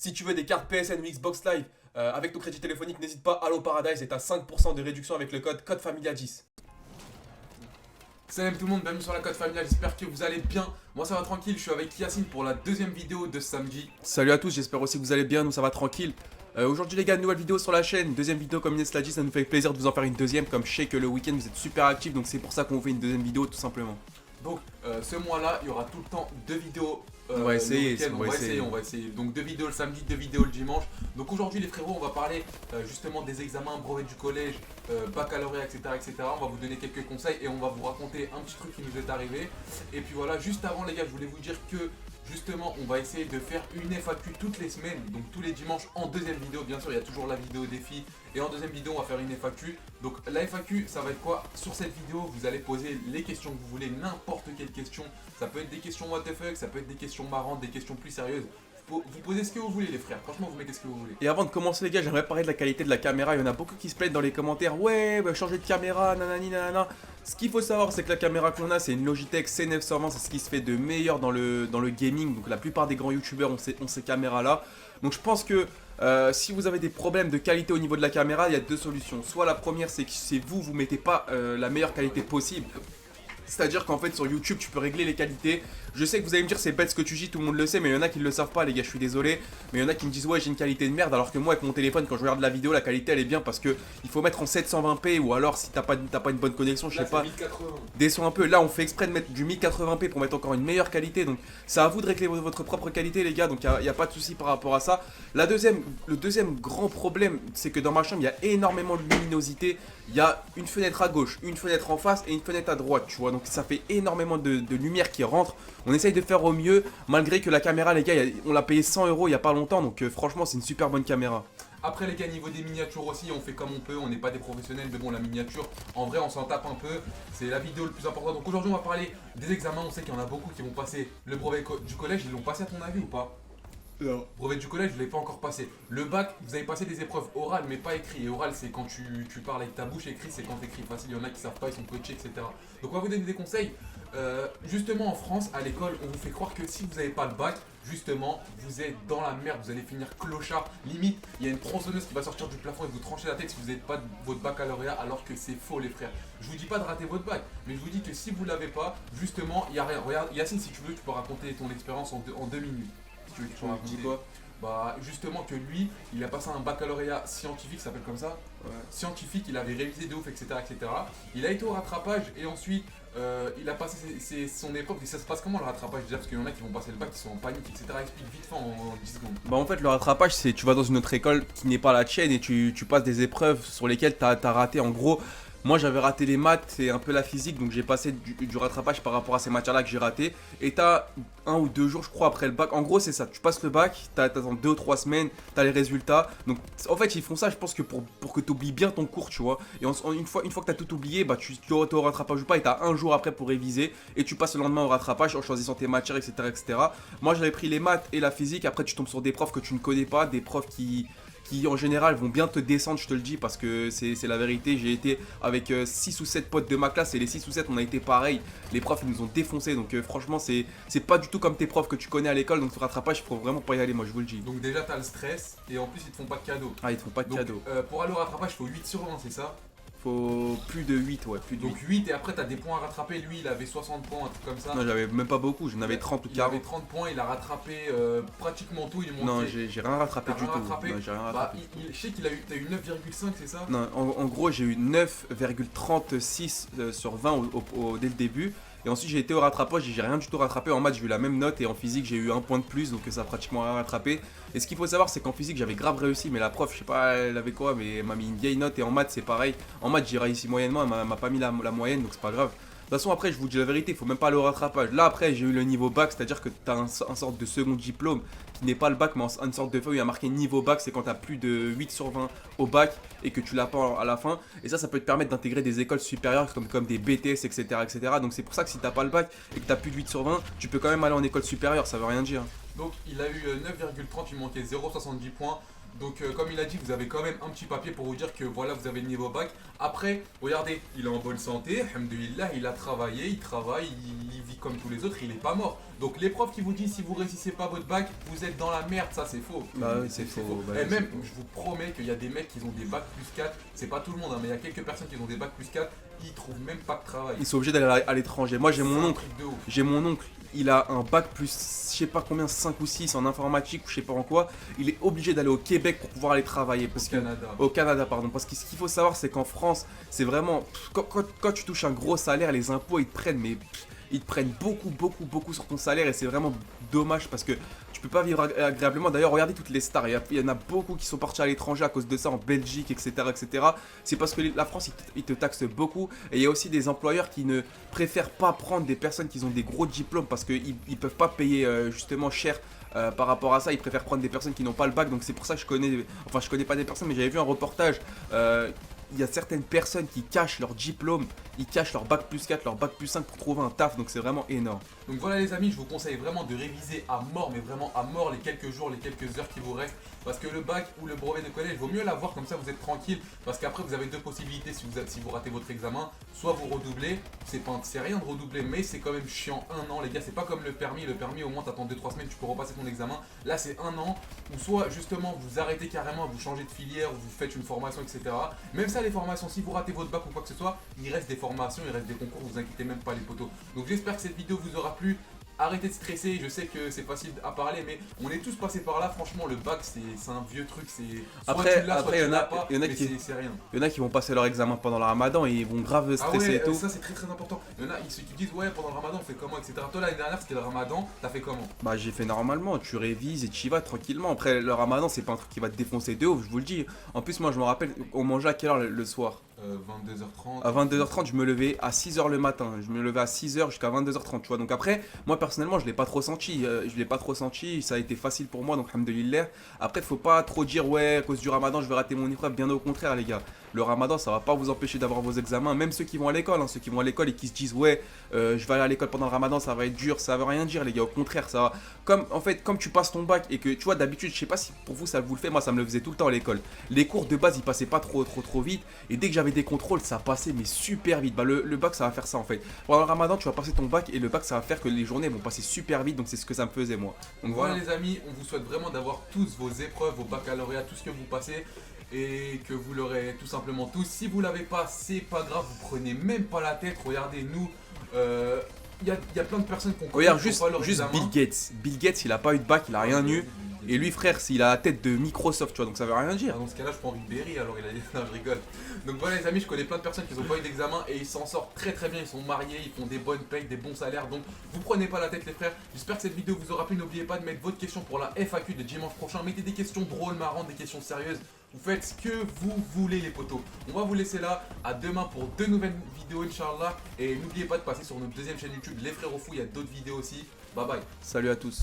Si tu veux des cartes PSN ou Xbox Live avec ton crédit téléphonique, n'hésite pas, Allo Paradise et t'as 5% de réduction avec le code FAMILIA10. Salut tout le monde, bienvenue sur la Code Familiale, j'espère que vous allez bien. Moi ça va tranquille, je suis avec Yacine pour la deuxième vidéo de ce samedi. Salut à tous, j'espère aussi que vous allez bien, nous ça va tranquille. Aujourd'hui les gars, nouvelle vidéo sur la chaîne, deuxième vidéo comme Inès l'a dit, ça nous fait plaisir de vous en faire une deuxième. Comme je sais que le week-end vous êtes super actifs, donc c'est pour ça qu'on vous fait une deuxième vidéo tout simplement. Donc ce mois-là, il y aura tout le temps deux vidéos. On va essayer, on va essayer. Donc deux vidéos le samedi, deux vidéos le dimanche. Donc aujourd'hui les frérots, on va parler justement des examens, brevet du collège, baccalauréat, etc. On va vous donner quelques conseils et on va vous raconter un petit truc qui nous est arrivé. Et puis voilà, juste avant les gars, je voulais vous dire que justement on va essayer de faire une FAQ toutes les semaines, donc tous les dimanches en deuxième vidéo. Bien sûr il y a toujours la vidéo défi et en deuxième vidéo on va faire une FAQ. Donc la FAQ ça va être quoi? Sur cette vidéo vous allez poser les questions que vous voulez, n'importe quelle question. Ça peut être des questions what the fuck, ça peut être des questions marrantes, des questions plus sérieuses. Vous posez ce que vous voulez les frères, franchement vous mettez ce que vous voulez. Et avant de commencer les gars, j'aimerais parler de la qualité de la caméra. Il y en a beaucoup qui se plaignent dans les commentaires. Ouais, bah, changer de caméra, nanani nanana. Ce qu'il faut savoir, c'est que la caméra qu'on a, c'est une Logitech C920. C'est ce qui se fait de meilleur dans le gaming. Donc la plupart des grands youtubeurs ont ces caméras-là. Donc je pense que si vous avez des problèmes de qualité au niveau de la caméra, il y a deux solutions. Soit la première, c'est que vous mettez pas la meilleure qualité possible. C'est-à-dire qu'en fait sur YouTube tu peux régler les qualités. Je sais que vous allez me dire c'est bête ce que tu dis, tout le monde le sait, mais il y en a qui ne le savent pas les gars, je suis désolé. Mais il y en a qui me disent ouais j'ai une qualité de merde, alors que moi avec mon téléphone quand je regarde la vidéo la qualité elle est bien parce que il faut mettre en 720p ou alors si t'as pas une bonne connexion, je sais pas, 1080. descends un peu. Là on fait exprès de mettre du 1080p pour mettre encore une meilleure qualité, donc c'est à vous de régler votre propre qualité les gars, donc il n'y a pas de souci par rapport à ça. Le deuxième grand problème c'est que dans ma chambre il y a énormément de luminosité. Il y a une fenêtre à gauche, une fenêtre en face et une fenêtre à droite, tu vois. Donc ça fait énormément de lumière qui rentre. On essaye de faire au mieux, malgré que la caméra, les gars, on l'a payé 100 € il n'y a pas longtemps. Donc franchement, c'est une super bonne caméra. Après les gars, niveau des miniatures aussi, on fait comme on peut, on n'est pas des professionnels, mais bon la miniature, en vrai on s'en tape un peu, c'est la vidéo le plus important. Donc aujourd'hui on va parler des examens, on sait qu'il y en a beaucoup qui vont passer le brevet du collège, ils l'ont passé à ton avis ou pas? Non. Brevet du collège, je ne l'ai pas encore passé. Le bac, vous avez passé des épreuves orales, mais pas écrites. Et oral, c'est quand tu parles avec ta bouche. Écrit, c'est quand tu écris facile. Il y en a qui savent pas, ils sont coachés, etc. Donc, on va vous donner des conseils. Justement, en France, à l'école, on vous fait croire que si vous n'avez pas le bac, justement, vous êtes dans la merde. Vous allez finir clochard. Limite, il y a une tronçonneuse qui va sortir du plafond et vous trancher la tête si vous n'avez pas votre baccalauréat, alors que c'est faux, les frères. Je vous dis pas de rater votre bac, mais je vous dis que si vous l'avez pas, justement, il n'y a rien. Regarde, Yacine, si tu veux, tu peux raconter ton expérience en 2 minutes. Si tu veux, tu peux raconter. Dis quoi? Bah justement que lui, il a passé un baccalauréat scientifique, ça s'appelle comme ça. Ouais. Scientifique, il avait révisé de ouf, etc. Il a été au rattrapage et ensuite il a passé son épreuve. Et ça se passe comment le rattrapage déjà? Parce qu'il y en a qui vont passer le bac, qui sont en panique, etc. Explique vite fait en 10 secondes. Bah en fait le rattrapage c'est tu vas dans une autre école qui n'est pas la tienne et tu passes des épreuves sur lesquelles t'as raté. En gros moi j'avais raté les maths et un peu la physique, donc j'ai passé du rattrapage par rapport à ces matières là que j'ai raté. Et t'as 1 ou 2 jours je crois après le bac. En gros c'est ça, tu passes le bac, t'attends 2 ou 3 semaines, t'as les résultats. Donc en fait ils font ça je pense que pour que t'oublies bien ton cours tu vois. Et une fois que t'as tout oublié, bah tu auras au rattrapage ou pas et t'as un jour après pour réviser. Et tu passes le lendemain au rattrapage en choisissant tes matières, etc. Moi j'avais pris les maths et la physique. Après tu tombes sur des profs que tu ne connais pas, des profs qui en général vont bien te descendre, je te le dis, parce que c'est la vérité. J'ai été avec 6 ou 7 potes de ma classe et les 6 ou 7 on a été pareil. Les profs ils nous ont défoncé, donc franchement c'est pas du tout comme tes profs que tu connais à l'école. Donc ce rattrapage il faut vraiment pas y aller, moi je vous le dis. Donc déjà t'as le stress et en plus ils te font pas de cadeaux. Ah ils te font pas de Donc, cadeaux. pour aller au rattrapage, il faut 8 sur 20, c'est ça? Faut plus de 8, ouais, plus de 8. Donc 8 et après t'as des points à rattraper. Lui il avait 60 points, un truc comme ça. Non j'avais même pas beaucoup, j'en avais 30 ou Il 40. avait 30 points, il a rattrapé pratiquement tout, il est monté. Non j'ai rien rattrapé T'as du rien tout. rattrapé. Non, j'ai rien Bah, rattrapé. je sais qu'il a eu, t'as eu 9,5 c'est ça? Non, en gros, j'ai eu 9,36 sur 20 dès le début. Et ensuite, j'ai été au rattrapage et j'ai rien du tout rattrapé. En maths, j'ai eu la même note et en physique, j'ai eu un point de plus. Donc, ça a pratiquement rien rattrapé. Et ce qu'il faut savoir, c'est qu'en physique, j'avais grave réussi. Mais la prof, je sais pas, elle avait quoi, mais elle m'a mis une vieille note. Et en maths, c'est pareil. En maths, j'ai réussi moyennement. Elle m'a pas mis la moyenne, donc c'est pas grave. De toute façon, après, je vous dis la vérité, il faut même pas aller au rattrapage. Là, après, j'ai eu le niveau bac, c'est-à-dire que tu as un sorte de second diplôme qui n'est pas le bac, mais une sorte de feuille où il y a marqué niveau bac. C'est quand tu as plus de 8 sur 20 au bac et que tu l'as pas à la fin. Et ça peut te permettre d'intégrer des écoles supérieures comme des BTS, etc. Donc, c'est pour ça que si tu n'as pas le bac et que tu as plus de 8 sur 20, tu peux quand même aller en école supérieure, ça veut rien dire. Donc il a eu 9,30, il manquait 0,70 points. Donc comme il a dit, vous avez quand même un petit papier pour vous dire que voilà, vous avez le niveau bac. Après, regardez, il est en bonne santé, alhamdoulilah, il a travaillé, il travaille, il vit comme tous les autres, il est pas mort. Donc les profs qui vous disent si vous réussissez pas votre bac, vous êtes dans la merde, ça c'est faux. Bah oui, c'est faux. Bah, Et oui, même, c'est faux. je vous promets qu'il y a des mecs qui ont des bacs plus 4, c'est pas tout le monde, hein, mais il y a quelques personnes qui ont des bacs plus 4, ils trouvent même pas de travail. Ils sont obligés d'aller à l'étranger. Moi, j'ai C'est mon un oncle. truc de ouf. J'ai mon oncle, il a un bac plus, je sais pas combien, 5 ou 6 en informatique ou je sais pas en quoi. Il est obligé d'aller au Québec pour pouvoir aller travailler. Parce Au que, Canada. au Canada, pardon. Parce que ce qu'il faut savoir, c'est qu'en France, c'est vraiment. Quand tu touches un gros salaire, les impôts, ils te prennent, mais ils te prennent beaucoup sur ton salaire. Et c'est vraiment dommage parce que tu peux pas vivre agréablement. D'ailleurs, regardez toutes les stars. Il y en a beaucoup qui sont partis à l'étranger à cause de ça, en Belgique, etc. C'est parce que la France, ils te taxent beaucoup. Et il y a aussi des employeurs qui ne préfèrent pas prendre des personnes qui ont des gros diplômes parce qu'ils ne peuvent pas payer justement cher. Par rapport à ça, ils préfèrent prendre des personnes qui n'ont pas le bac, donc c'est pour ça que je connais pas des personnes, mais j'avais vu un reportage. Il y a certaines personnes qui cachent leur diplôme, ils cachent leur bac plus 4, leur bac plus 5 pour trouver un taf, donc c'est vraiment énorme. Donc voilà les amis, je vous conseille vraiment de réviser à mort, mais vraiment à mort les quelques jours, les quelques heures qui vous restent. Parce que le bac ou le brevet de collège, il vaut mieux l'avoir comme ça vous êtes tranquille. Parce qu'après vous avez deux possibilités si vous ratez votre examen. Soit vous redoublez, c'est rien de redoubler, mais c'est quand même chiant. Un an les gars, c'est pas comme le permis au moins t'attends 2-3 semaines, tu peux repasser ton examen. Là c'est un an, ou soit justement vous arrêtez carrément, vous changez de filière, vous faites une formation, etc. Même ça les formations, si vous ratez votre bac ou quoi que ce soit, il reste des formations, il reste des concours, vous inquiétez même pas les potos. Donc j'espère que cette vidéo vous aura plu. Arrêtez de stresser, je sais que c'est facile à parler, mais on est tous passés par là. Franchement, le bac, c'est un vieux truc. Après, il y en a c'est rien. Il y en a qui vont passer leur examen pendant le ramadan et ils vont grave Ah stresser ouais, et tout. ça c'est très important. Il y en a qui disent ouais, pendant le ramadan on fait comment, etc. Toi l'année dernière c'était le ramadan, t'as fait comment? Bah j'ai fait normalement, tu révises et tu y vas tranquillement. Après le ramadan c'est pas un truc qui va te défoncer de ouf, je vous le dis. En plus moi je me rappelle, on mangeait à quelle heure le soir? 22h30. À 22h30 je me levais à 6h le matin. Je me levais à 6h jusqu'à 22h30 tu vois. Donc après, moi personnellement je l'ai pas trop senti. Ça a été facile pour moi donc alhamdoulilah. Après faut pas trop dire ouais à cause du ramadan je vais rater mon épreuve, bien au contraire les gars. Le ramadan ça va pas vous empêcher d'avoir vos examens, même ceux qui vont à l'école, ceux qui vont à l'école et qui se disent ouais je vais aller à l'école pendant le ramadan ça va être dur, ça veut rien dire les gars, au contraire ça va. Comme tu passes ton bac et que tu vois d'habitude, je sais pas si pour vous ça vous le fait, moi ça me le faisait tout le temps à l'école. Les cours de base ils passaient pas trop vite et dès que j'avais des contrôles ça passait mais super vite. Bah le bac ça va faire ça en fait. Pendant le ramadan tu vas passer ton bac et le bac ça va faire que les journées vont passer super vite donc c'est ce que ça me faisait moi. Donc voilà les amis, on vous souhaite vraiment d'avoir tous vos épreuves, vos baccalauréats, tout ce que vous passez et que vous l'aurez tout simplement tous. Si vous l'avez pas, c'est pas grave, vous prenez même pas la tête. Regardez nous, il y a plein de personnes qu'on connaît. Regarde qui ont pas leur juste examen. Bill Gates. Bill Gates il a pas eu de bac, il a rien eu. Et lui frère, s'il a la tête de Microsoft, tu vois, donc ça veut rien dire. Ah, dans ce cas-là, je prends Ribéry, alors il a dit non, je rigole. Donc voilà les amis, je connais plein de personnes qui n'ont pas eu d'examen et ils s'en sortent très bien, ils sont mariés, ils font des bonnes payes, des bons salaires, donc vous prenez pas la tête les frères. J'espère que cette vidéo vous aura plu, n'oubliez pas de mettre votre question pour la FAQ de dimanche prochain, mettez des questions drôles, marrantes, des questions sérieuses, vous faites ce que vous voulez les potos. On va vous laisser là, à demain pour 2 nouvelles vidéos Inch'Allah, et n'oubliez pas de passer sur notre deuxième chaîne YouTube, Les Frérots Fous, il y a d'autres vidéos aussi, bye bye. Salut à tous.